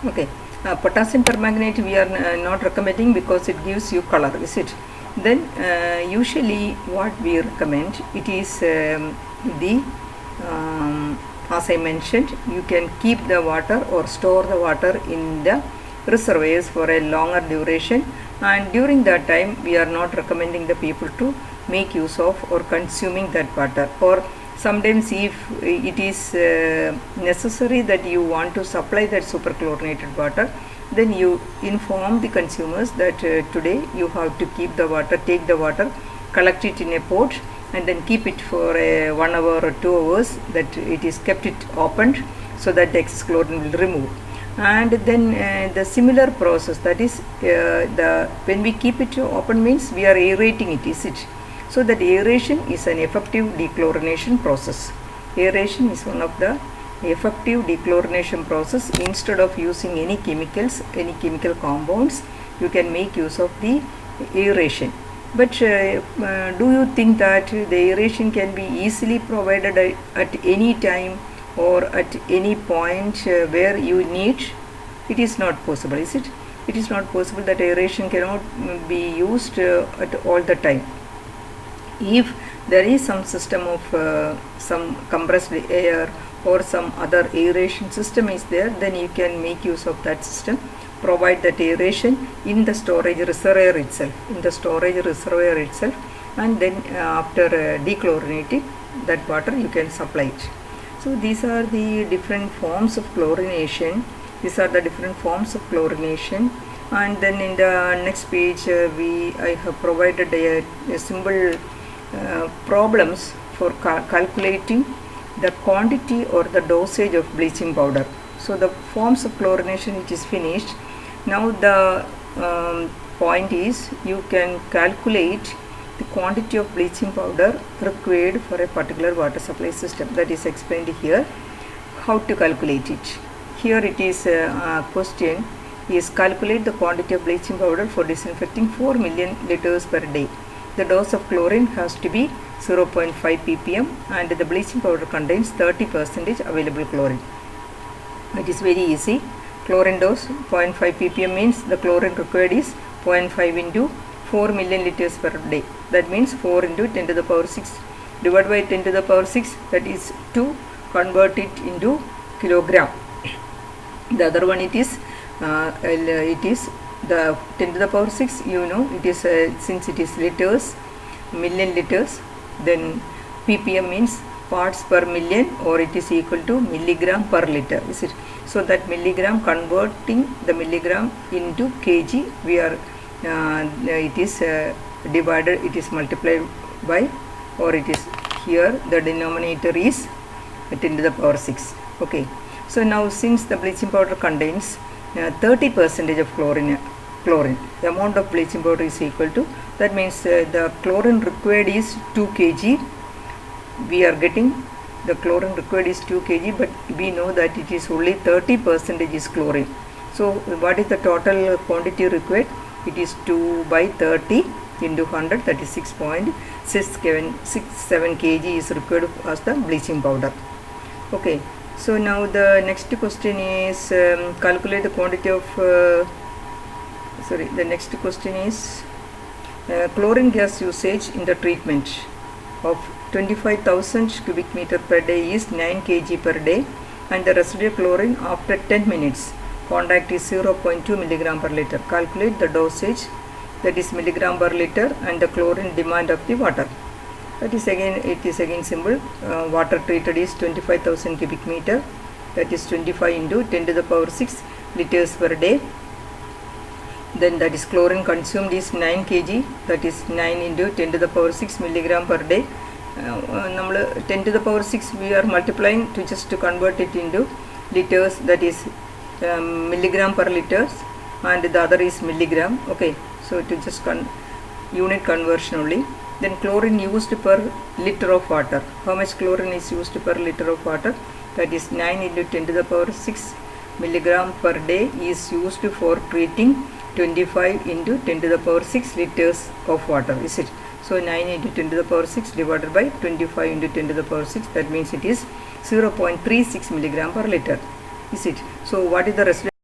Okay, potassium permanganate we are not recommending because it gives you color, is it? Then usually what we recommend, it is the as I mentioned, you can keep the water or store the water in the reservoirs for a longer duration, and during that time we are not recommending the people to make use of or consuming that water. Or sometimes if it is necessary that you want to supply that superchlorinated water, then you inform the consumers that today you have to keep the water, take the water, collect it in a pot, and then keep it for 1 hour or 2 hours, that it is kept it opened so that the excess chlorine will remove. And then the similar process, that is when we keep it open means we are aerating it, is it? So that aeration is an effective dechlorination process. Aeration is one of the effective dechlorination process. Instead of using any chemicals, any chemical compounds, you can make use of the aeration. But do you think that the aeration can be easily provided at any time or at any point where you need? It is not possible, is it? It is not possible that aeration cannot be used at all the time. If there is some system of some compressed air or some other aeration system is there, then you can make use of that system, provide that aeration in the storage reservoir itself, and then after dechlorinating that water you can supply it. So these are the different forms of chlorination. And then in the next page I have provided a simple problems for calculating the quantity or the dosage of bleaching powder. So the forms of chlorination which is finished. Now the point is, you can calculate the quantity of bleaching powder required for a particular water supply system. That is explained here. How to calculate it? Here it is a question is, calculate the quantity of bleaching powder for disinfecting 4 million liters per day. The dose of chlorine has to be 0.5 ppm and the bleaching powder contains 30% available chlorine. It is very easy. Chlorine dose 0.5 ppm means the chlorine required is 0.5 into 4 million liters per day. That means 4 into 10 to the power 6 divided by 10 to the power 6, that is to convert it into kilogram. The other one, it is the 10 to the power 6, you know, it is since it is liters, million liters, then ppm means parts per million, or it is equal to milligram per liter, is it? So that milligram, converting the milligram into kg, we are it is divided, it is multiplied by, or it is here the denominator is 10 to the power 6. Okay, so now since the bleaching powder contains 30% of chlorine, the amount of bleaching powder is equal to, that means the chlorine required is 2 kg. We are getting the chlorine required is 2 kg, but we know that it is only 30% is chlorine. So what is the total quantity required? It is 2 by 30 into 100, 36.67 kg is required as the bleaching powder. Okay, so now the next question is calculate the quantity of the next question is chlorine gas usage in the treatment of 25,000 cubic meter per day is 9 kg per day, and the residual chlorine after 10 minutes contact is 0.2 milligram per liter. Calculate the dosage, that is milligram per liter, and the chlorine demand of the water. That is again, it is again simple. Water treated is 25,000 cubic meter, that is 25 into 10 to the power 6 liters per day. Then that is chlorine consumed is 9 kg, that is 9 into 10 to the power 6 milligram per day. 10 to the power 6 we are multiplying to just to convert it into liters, that is milligram per liters, and the other is milligram. Okay, so to just unit conversion only. Then chlorine used per liter of water. How much chlorine is used per liter of water? That is 9 into 10 to the power 6 milligram per day is used for treating 25 into 10 to the power 6 liters of water, is it? So 9 into 10 to the power 6 divided by 25 into 10 to the power 6, that means it is 0.36 milligram per liter, is it? So what is the residual